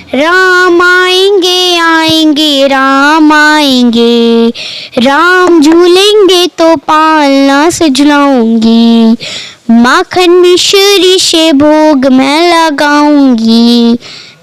राम आएंगे आएंगे राम आएंगे, राम झूलेंगे तो पालना सजलाऊंगी, माखन मिश्री से भोग मैं लगाऊंगी,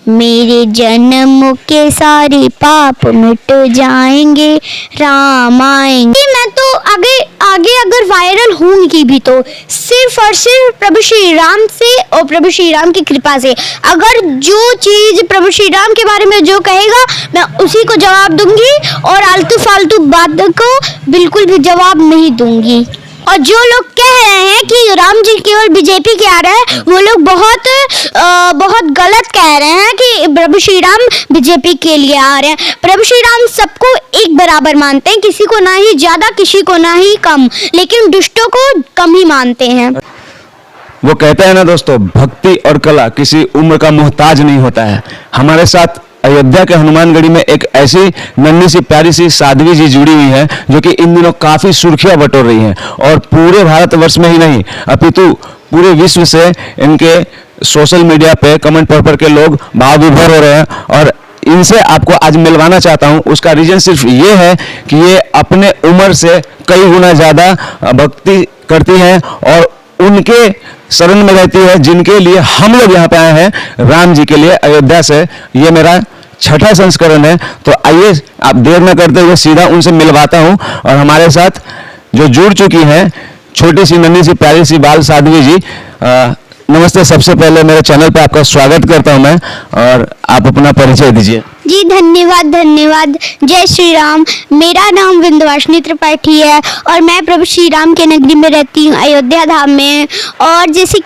मेरे जन्म के सारे पाप मिट जाएंगे, राम आएंगे। मैं तो आगे आगे अगर वायरल होंगी भी तो सिर्फ और सिर्फ प्रभु श्री राम से और प्रभु श्री राम की कृपा से। अगर जो चीज प्रभु श्री राम के बारे में जो कहेगा मैं उसी को जवाब दूंगी और आलतू फालतू बात को बिल्कुल भी जवाब नहीं दूंगी। और जो लोग कह रहे हैं कि राम जी केवल बीजेपी के आ रहे हैं, वो लोग बहुत गलत कह रहे हैं कि प्रभु श्री राम बीजेपी के लिए आ रहे हैं। प्रभु श्री राम सबको एक बराबर मानते हैं, किसी को ना ही ज्यादा किसी को ना ही कम, लेकिन दुष्टों को कम ही मानते हैं। वो कहते हैं ना दोस्तों, भक्ति और कला किसी उम्र का मोहताज नहीं होता है। हमारे साथ अयोध्या के हनुमानगढ़ी में एक ऐसी नन्ही सी प्यारी सी साध्वी जी जुड़ी हुई है जो कि इन दिनों काफी सुर्खियां बटोर रही हैं और पूरे भारतवर्ष में ही नहीं अपितु पूरे विश्व से इनके सोशल मीडिया पे कमेंट पढ़ के लोग भाव विभोर हो रहे हैं। और इनसे आपको आज मिलवाना चाहता हूं। उसका रीजन सिर्फ ये है कि ये अपने उम्र से कई गुना ज्यादा भक्ति करती हैं और उनके शरण में रहती है, जिनके लिए हम लोग यहाँ पे आए हैं, राम जी के लिए अयोध्या से। ये मेरा छठा संस्करण है। तो आइए आप देर न करते हुए सीधा उनसे मिलवाता हूँ। और हमारे साथ जो जुड़ चुकी हैं छोटी सी नन्ही सी प्यारी सी बाल साध्वी जी, नमस्ते। सबसे पहले मेरे चैनल पे आपका स्वागत करता हूँ मैं, और आप अपना परिचय दीजिए। जी धन्यवाद धन्यवाद। जय श्री राम। मेरा नाम विंध्यवासिनी त्रिपाठी है और मैं प्रभु श्री राम के नगरी में रहती हूँ, अयोध्या धाम में। और जैसे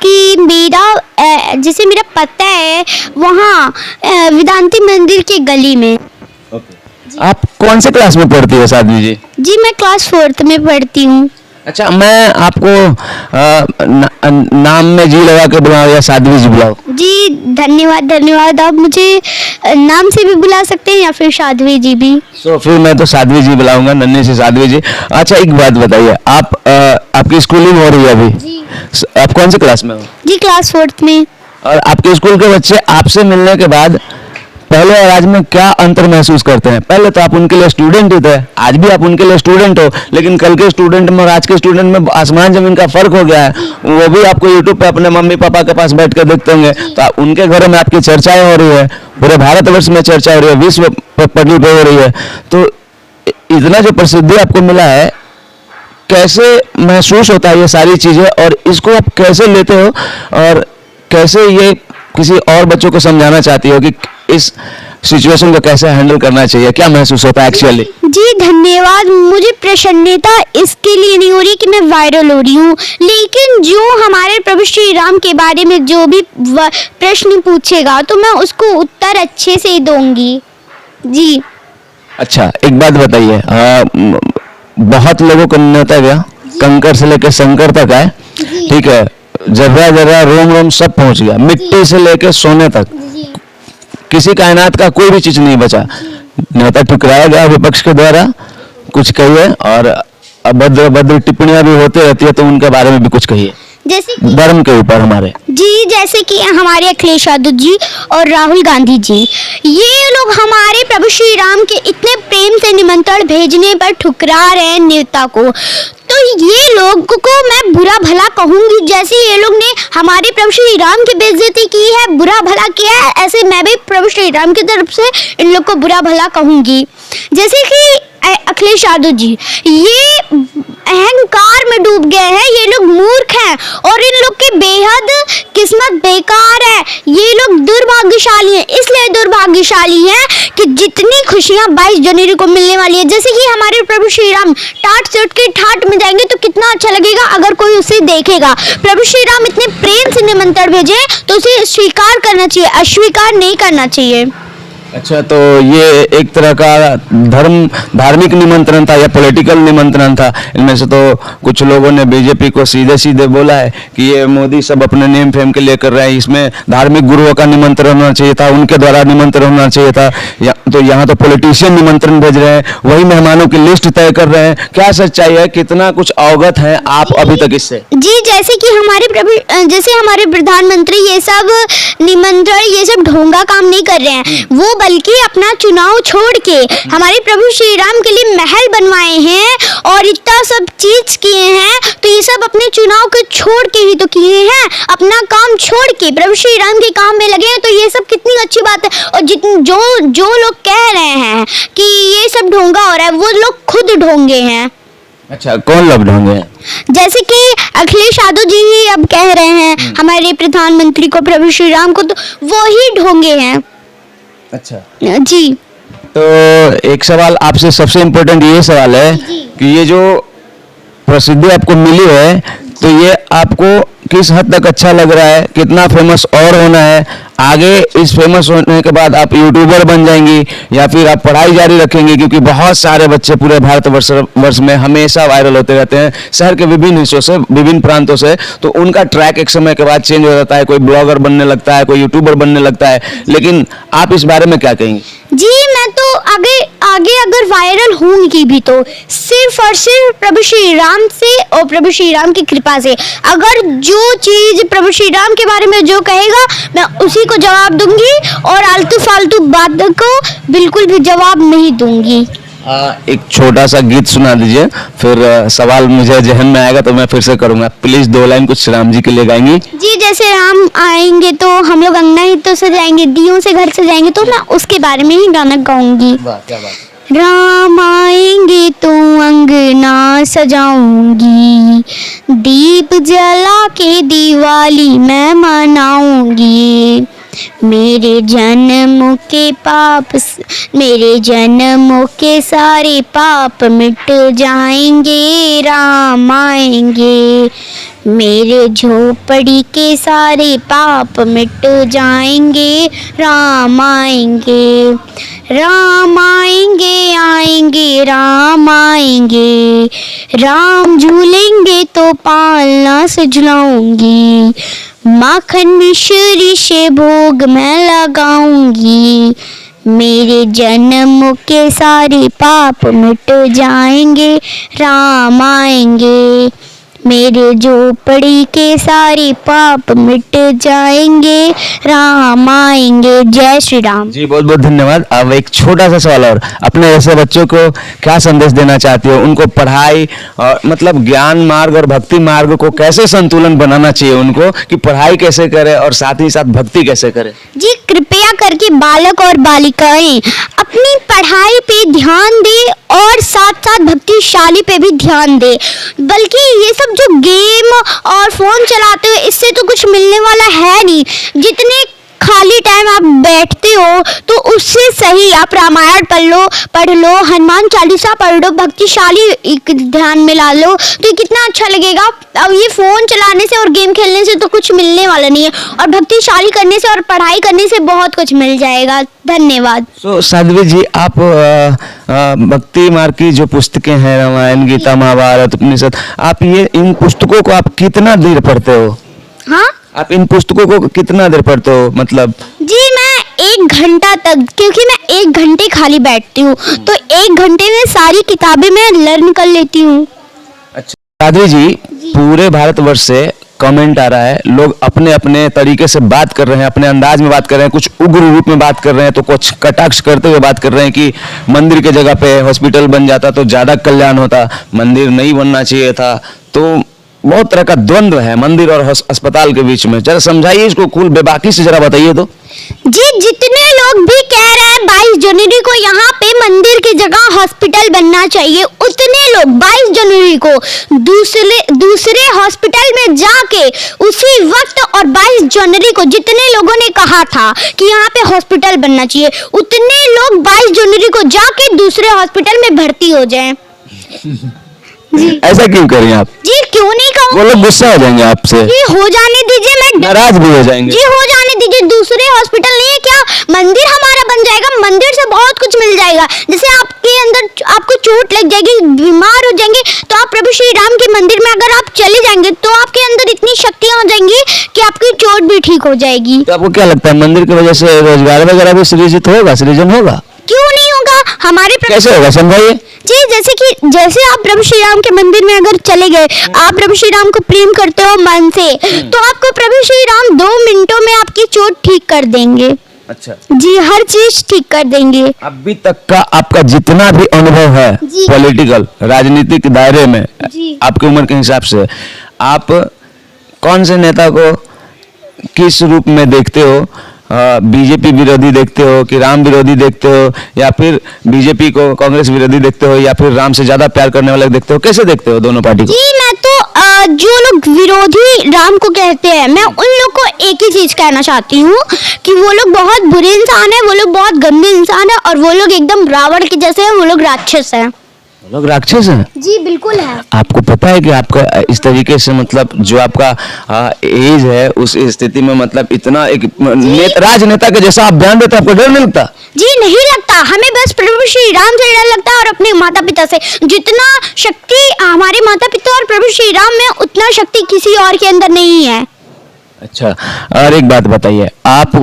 मेरा पता है वहाँ वेदांती मंदिर के गली में। आप कौन से क्लास में पढ़ती है साध्वी जी? जी मैं क्लास 4th में पढ़ती हूँ। अच्छा, मैं आपको नाम में जी लगा के बुलाऊं या साध्वी जी बुलाऊं? जी धन्यवाद धन्यवाद। आप मुझे नाम से भी बुला सकते हैं या फिर साध्वी जी भी। फिर मैं तो साध्वी जी बुलाऊंगा, नन्ही सी साध्वी जी। अच्छा एक बात बताइए, आपकी स्कूलिंग हो रही है अभी? जी। आप कौन सी क्लास में हो? जी क्लास 4th में। और आपके स्कूल के बच्चे आपसे मिलने के बाद पहले और आज में क्या अंतर महसूस करते हैं? पहले तो आप उनके लिए स्टूडेंट ही थे, आज भी आप उनके लिए स्टूडेंट हो, लेकिन कल के स्टूडेंट में और आज के स्टूडेंट में आसमान जमीन का फर्क हो गया है। वो भी आपको यूट्यूब पे अपने मम्मी पापा के पास बैठ कर देखते होंगे, तो उनके घरों में आपकी चर्चाएं हो रही है, पूरे भारतवर्ष में चर्चा हो रही है, विश्व पटल पे हो रही है। तो इतना जो प्रसिद्धि आपको मिला है, कैसे महसूस होता है ये सारी चीजें, और इसको आप कैसे लेते हो और कैसे ये किसी और बच्चों को समझाना चाहती हो कि इस सिचुएशन को कैसे हैंडल करना चाहिए? क्या महसूस होता है एक्चुअली? जी धन्यवाद। मुझे प्रसन्नता इसके लिए नहीं हो रही कि मैं वायरल हो रही हूँ, लेकिन जो हमारे प्रभु श्री राम के बारे में जो भी प्रश्न पूछेगा तो मैं उसको उत्तर अच्छे से दूंगी। जी। अच्छा एक बात बताइए, बहुत लोगों को न्योता गया, कंकर से लेकर शंकर तक है, ठीक है, जर्रा जर्रा रोम रोम सब पहुंच गया, मिट्टी से लेकर सोने तक, किसी कायनात का कोई भी चीज नहीं बचा। न्योता ठुकराया गया विपक्ष के द्वारा, कुछ कहिए। और अभद्र भद्र टिप्पणियां भी होती रहती है, तो उनके बारे में भी कुछ कहिए, जैसे धर्म के ऊपर हमारे। जी जैसे कि हमारे अखिलेश यादव जी और राहुल गांधी जी, ये लोग हमारे प्रभु श्री राम के इतने प्रेम से निमंत्रण भेजने पर ठुकरा रहे हैं नेता को, तो ये लोग को मैं बुरा भला कहूंगी। जैसे ये लोग ने हमारे प्रभु श्री राम की बेइज्जती की है, बुरा भला किया है, ऐसे मैं भी प्रभु श्री राम की तरफ से इन लोग को बुरा भला कहूंगी। जैसे कि अखिलेश यादव जी, ये अहंकार में डूब गए हैं, ये लोग मूर्ख हैं और इन लोग की बेहद किस्मत बेकार है। ये लोग दुर्भाग्यशाली हैं, इसलिए दुर्भाग्यशाली हैं कि जितनी खुशियां 22 जनवरी को मिलने वाली है, जैसे कि हमारे प्रभु श्री राम टाट चोट के ठाट में जाएंगे तो कितना अच्छा लगेगा अगर कोई उसे देखेगा। प्रभु श्री राम इतने प्रेम से निमंत्रण भेजे तो उसे स्वीकार करना चाहिए, अस्वीकार नहीं करना चाहिए। अच्छा, तो ये एक तरह का धार्मिक निमंत्रण था या पॉलिटिकल निमंत्रण था? इनमें से तो कुछ लोगों ने बीजेपी को सीधे सीधे बोला है कि ये मोदी सब अपने नेम फेम के लिए कर रहे हैं, इसमें धार्मिक गुरुओं का निमंत्रण होना चाहिए था, उनके द्वारा निमंत्रण होना चाहिए था। तो यहाँ तो पॉलिटिशियन निमंत्रण भेज रहे हैं, वही मेहमानों की लिस्ट तय कर रहे हैं। क्या सच्चाई है, कितना कुछ अवगत है आप अभी तक इससे? जी, जैसे कि हमारे प्रधानमंत्री ये सब निमंत्रण, ये सब ढोंगा काम नहीं कर रहे हैं, वो बल्कि अपना चुनाव छोड़ के हमारे प्रभु श्री राम के लिए महल बनवाए हैं और इतना सब चीज किए हैं। तो ये सब अपने चुनाव को छोड़ के ही तो किए हैं, अपना काम छोड़ के प्रभु श्री राम के काम में लगे हैं। तो ये सब कितनी अच्छी बात है। और जो लोग कह रहे हैं कि ये सब ढोंगा हो रहा है, वो लोग खुद ढोंगे हैं। अच्छा, कौन लोग ढोंगे हैं? जैसे कि अखिलेश यादव जी ही अब कह रहे हैं हमारे प्रधानमंत्री को, प्रभु श्री राम को, तो वो ही ढोंगे हैं। अच्छा जी, तो एक सवाल आपसे, सबसे इम्पोर्टेंट ये सवाल है कि ये जो प्रसिद्धि आपको मिली है, तो ये आपको किस हद तक अच्छा लग रहा है? कितना फेमस और होना है? आगे इस फेमस होने के बाद आप यूट्यूबर बन जाएंगी या फिर आप पढ़ाई जारी रखेंगे? क्योंकि बहुत सारे बच्चे पूरे भारतवर्ष में हमेशा वायरल होते रहते हैं, शहर के विभिन्न हिस्सों से, विभिन्न प्रांतों से। तो उनका ट्रैक एक समय के बाद चेंज हो जाता है, कोई ब्लॉगर बनने लगता है, कोई यूट्यूबर बनने लगता है। लेकिन आप इस बारे में क्या कहेंगे? जी, मैं तो आगे अगर वायरल होंगी भी तो सिर्फ और सिर्फ प्रभु श्री राम से और प्रभु श्री राम की कृपा से। अगर जो चीज प्रभु श्री राम के बारे में जो कहेगा, मैं उसी को जवाब दूंगी और आलतू फालतू बात को बिल्कुल भी जवाब नहीं दूंगी। एक छोटा सा गीत सुना दीजिए, फिर सवाल मुझे जहन में आएगा तो मैं फिर से करूंगा। प्लीज 2 लाइन कुछ राम जी के लिए गाएंगी? जी, जैसे राम आएंगे तो हम लोग अंगना ही तो सजाएंगे, दियों से घर सजाएंगे, तो मैं उसके बारे में ही गाना गाऊंगी। वाह, क्या बात। राम आएंगे तो अंगना सजाऊंगी, दीप जला के दिवाली मैं मनाऊंगी। मेरे जन्मों के सारे पाप मिट जाएंगे, राम आएंगे। मेरे झोपड़ी के सारे पाप मिट जाएंगे, राम आएंगे। राम आएंगे, आएंगे, राम आएंगे। राम झूलेंगे तो पालना से झुलाऊंगी, माखन मिश्री से भोग मैं लगाऊंगी। मेरे जन्म के सारे पाप मिट जाएंगे, राम आएंगे। मेरे झोपड़ी के सारे पाप मिट जाएंगे, राम आएंगे। जय श्री राम। जी, बहुत बहुत धन्यवाद। अब एक छोटा सा सवाल और, अपने ऐसे बच्चों को क्या संदेश देना चाहती हो? उनको पढ़ाई और मतलब ज्ञान मार्ग और भक्ति मार्ग को कैसे संतुलन बनाना चाहिए उनको, कि पढ़ाई कैसे करे और साथ ही साथ भक्ति कैसे करे? जी, कृपया करके बालक और बालिकाएं अपनी पढ़ाई पे ध्यान दे और साथ साथ भक्तिशाली पे भी ध्यान दे। बल्कि ये सब जो गेम और फोन चलाते हो, इससे तो कुछ मिलने वाला है नहीं। जितने खाली टाइम आप बैठते हो तो उससे सही आप रामायण पढ़ लो, हनुमान चालीसा पढ़ लो, भक्तिशाली ध्यान में ला लो, तो कितना अच्छा लगेगा। अब ये फोन चलाने से और गेम खेलने से तो कुछ मिलने वाला नहीं है, और भक्तिशाली करने से और पढ़ाई करने से बहुत कुछ मिल जाएगा। धन्यवाद। साध्वी जी, आप भक्ति मार्ग की जो पुस्तकें हैं, रामायण, गीता, महाभारत, उपनिषद, आप ये इन पुस्तकों को आप कितना देर पढ़ते हो? हाँ, आप इन पुस्तकों को कितना देर पढ़ते हो? मतलब जी, मैं 1 घंटा तक, क्योंकि मैं 1 घंटे खाली बैठती हूँ, तो 1 घंटे में सारी किताबें मैं लर्न कर लेती हूँ। अच्छा साध्वी जी, पूरे भारतवर्ष से कमेंट आ रहा है, लोग अपने अपने तरीके से बात कर रहे हैं, अपने अंदाज में बात कर रहे हैं, कुछ उग्र रूप में बात कर रहे हैं, तो कुछ कटाक्ष करते हुए बात कर रहे हैं कि मंदिर के जगह पे हॉस्पिटल बन जाता तो ज्यादा कल्याण होता, मंदिर नहीं बनना चाहिए था। तो बहुत तरह का द्वंद्व है मंदिर और अस्पताल के बीच में। जरा समझाइए इसको, कुल बेबाकी से जरा बताइए तो। जी, जितने लोग भी कह रहे हैं 22 जनवरी को यहाँ पे मंदिर की जगह हॉस्पिटल बनना चाहिए, उतने लोग 22 जनवरी को दूसरे हॉस्पिटल में जाके उसी वक्त, और 22 जनवरी को जितने लोगों ने कहा था कि यहाँ पे हॉस्पिटल बनना चाहिए, उतने लोग 22 जनवरी को जाके दूसरे हॉस्पिटल में भर्ती हो जाएं। जी, ऐसा क्यों करें आप? जी, क्यों नहीं कहूँ? वो लोग गुस्सा हो जाएंगे आपसे। जी, हो जाने दीजिए, मैं नाराज भी हो जाएंगे। जी, हो जाने दीजिए। दूसरे हॉस्पिटल नहीं है क्या? मंदिर हमारा बन जाएगा, कुछ मिल जाएगा। जैसे आपके अंदर आपको चोट लग जाएगी, बीमार हो जाएंगे, तो आप प्रभु श्री राम के मंदिर में अगर आप चले जाएंगे तो आपके अंदर इतनी शक्तियां हो जाएंगी कि आपकी चोट भी ठीक हो जाएगी। तो आपको क्या लगता है मंदिर की वजह से रोजगार वगैरह भी सृजन होगा? क्यों नहीं होगा? हमारे कैसे होगा, समझाइए जी। जैसे आप प्रभु श्री राम के मंदिर में अगर चले गए, आप प्रभु श्री राम को प्रेम करते हो मन से, तो आपको प्रभु श्री राम 2 मिनटों में आपकी चोट ठीक कर देंगे। अच्छा जी, हर चीज ठीक कर देंगे। अभी तक का आपका जितना भी अनुभव है जी। पॉलिटिकल राजनीतिक दायरे में, जी। आपकी उम्र के हिसाब से आप कौन से नेता को किस रूप में देखते हो? बीजेपी विरोधी देखते हो कि राम विरोधी देखते हो, या फिर बीजेपी को कांग्रेस विरोधी देखते हो, या फिर राम से ज्यादा प्यार करने वाले देखते हो? कैसे देखते हो दोनों पार्टी को? जी, मैं तो जो लोग विरोधी राम को कहते हैं, मैं उन लोग को एक ही चीज कहना चाहती हूँ कि वो लोग बहुत बुरे इंसान है, वो लोग बहुत गंदे इंसान है, और वो लोग एकदम रावण के जैसे हैं, वो लोग राक्षस हैं। वो लोग राक्षस हैं? जी बिल्कुल है। आपको पता है कि आपका इस तरीके से मतलब जो आपका एज है उस स्थिति में मतलब इतना एक राजनेता के जैसा आप बयान देते, आपको डर नहीं लगता? जी नहीं लगता, हमें बस प्रभु श्री राम से डर लगता है और अपने माता पिता से। जितना शक्ति हमारे माता पिता और प्रभु श्री राम में, उतना शक्ति किसी और के अंदर नहीं है। अच्छा, और एक बात बताइए, आप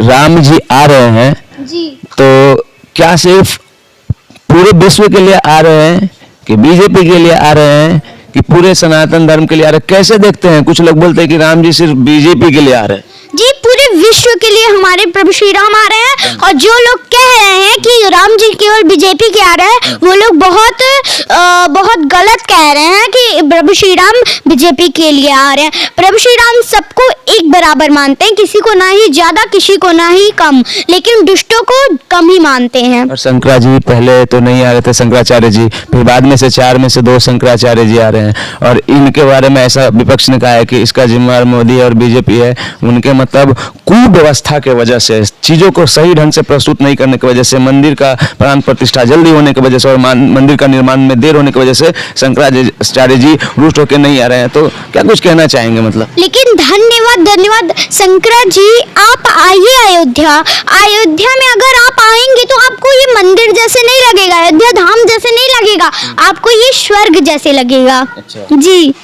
राम जी आ रहे हैं जी, तो क्या सिर्फ पूरे विश्व के लिए आ रहे हैं कि बीजेपी के लिए आ रहे हैं कि पूरे सनातन धर्म के लिए आ रहे हैं? कैसे देखते हैं? कुछ लोग बोलते हैं कि राम जी सिर्फ बीजेपी के लिए आ रहे हैं। जी, पूरे विश्व के लिए हमारे प्रभु श्री राम आ रहे हैं, और जो लोग कह रहे हैं कि राम जी केवल बीजेपी के आ रहे हैं, वो लोग बहुत गलत कह रहे हैं कि प्रभु श्री राम बीजेपी के लिए आ रहे हैं। प्रभु श्री राम सबको एक बराबर मानते हैं, किसी को ना ही ज्यादा, किसी को ना ही कम, लेकिन दुष्टों को कम ही मानते हैं। और शंकरा जी पहले तो नहीं आ रहे थे, शंकराचार्य जी, फिर बाद में से 4 में से 2 शंकराचार्य जी आ रहे हैं, और इनके बारे में ऐसा विपक्ष ने कहा है कि इसका जिम्मेदार मोदी और बीजेपी है। उनके मतलब कुव्यवस्था के वजह से, चीजों को सही ढंग से प्रस्तुत नहीं करने की वजह से, मंदिर का प्राण प्रतिष्ठा जल्दी होने की वजह से और मंदिर का निर्माण में देर होने की वजह से शंकराचार्य जी रुष्ट होकर नहीं आ रहे हैं। तो क्या कुछ कहना चाहेंगे मतलब? लेकिन धन्यवाद शंकरा जी, आप आइए अयोध्या में अगर आप आएंगे तो आपको ये मंदिर जैसे नहीं लगेगा, अयोध्या धाम जैसे नहीं लगेगा, आपको ये स्वर्ग जैसे लगेगा। अच्छा। जी।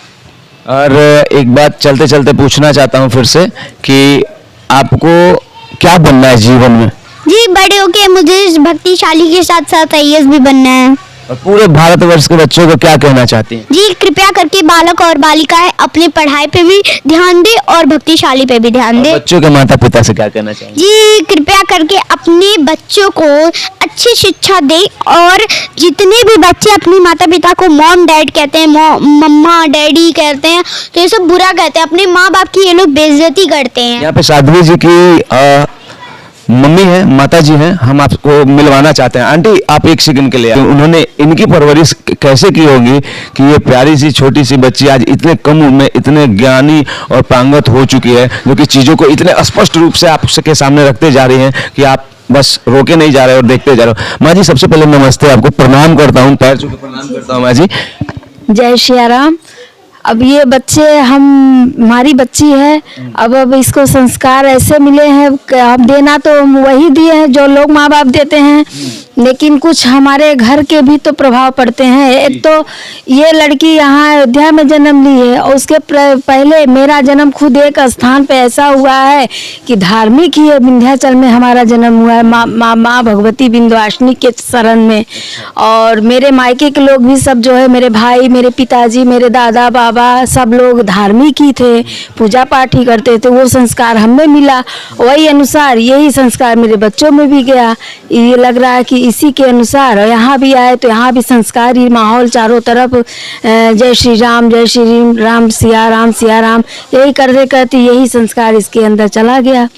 और एक बात चलते चलते पूछना चाहता हूँ फिर से कि आपको क्या बनना है जीवन में? जी, बड़े होके मुझे भक्तिशाली के साथ साथ आईएएस भी बनना है। और पूरे भारतवर्ष के बच्चों को क्या कहना चाहती हैं? जी, कृपया करके बालक और बालिकाएं अपने पढ़ाई पे भी ध्यान दे और भक्तिशाली पे भी ध्यान दे। बच्चों के माता पिता से क्या कहना चाहेंगे? जी, कृपया करके अपने बच्चों को अच्छी शिक्षा दे, और जितने भी बच्चे अपनी माता पिता को मॉम डैड कहते हैं, मम्मा डैडी कहते हैं, तो ये सब बुरा कहते हैं, अपने माँ बाप की ये लोग बेइज्जती करते हैं। यहाँ पे साध्वी जी की मम्मी है, माता जी हैं, हम आपको मिलवाना चाहते हैं। आंटी, आप एक सेकंड के लिए, उन्होंने इनकी परवरिश कैसे की होगी कि ये प्यारी सी छोटी सी बच्ची आज इतने कम उम्र में इतने ज्ञानी और पांगत हो चुकी है, जो कि चीजों को इतने स्पष्ट रूप से आपके सामने रखते जा रही हैं कि आप बस रोके नहीं जा रहे और देखते जा रहे हो। माँ जी, सबसे पहले नमस्ते, आपको प्रणाम करता हूँ, पैर छू के प्रणाम करता हूँ। माँ जी, जय श्री राम। अब ये बच्चे हमारी बच्ची है, अब इसको संस्कार ऐसे मिले हैं, अब देना तो हम वही दिए हैं जो लोग माँ बाप देते हैं, लेकिन कुछ हमारे घर के भी तो प्रभाव पड़ते हैं। एक तो ये लड़की यहाँ अयोध्या में जन्म ली है, और उसके पहले मेरा जन्म खुद एक स्थान पे ऐसा हुआ है कि धार्मिक ही है, विंध्याचल में हमारा जन्म हुआ है, माँ भगवती विंध्यवासिनी के शरण में। और मेरे मायके के लोग भी सब जो है, मेरे भाई, मेरे पिताजी, मेरे दादा बाबा, सब लोग धार्मिक ही थे, पूजा पाठ ही करते थे। वो संस्कार हमें मिला, वही अनुसार यही संस्कार मेरे बच्चों में भी गया। ये लग रहा है कि इसी के अनुसार यहाँ भी आए तो यहाँ भी संस्कारी माहौल चारों तरफ, जय श्री राम राम, सिया राम, यही करते करते यही संस्कार इसके अंदर चला गया।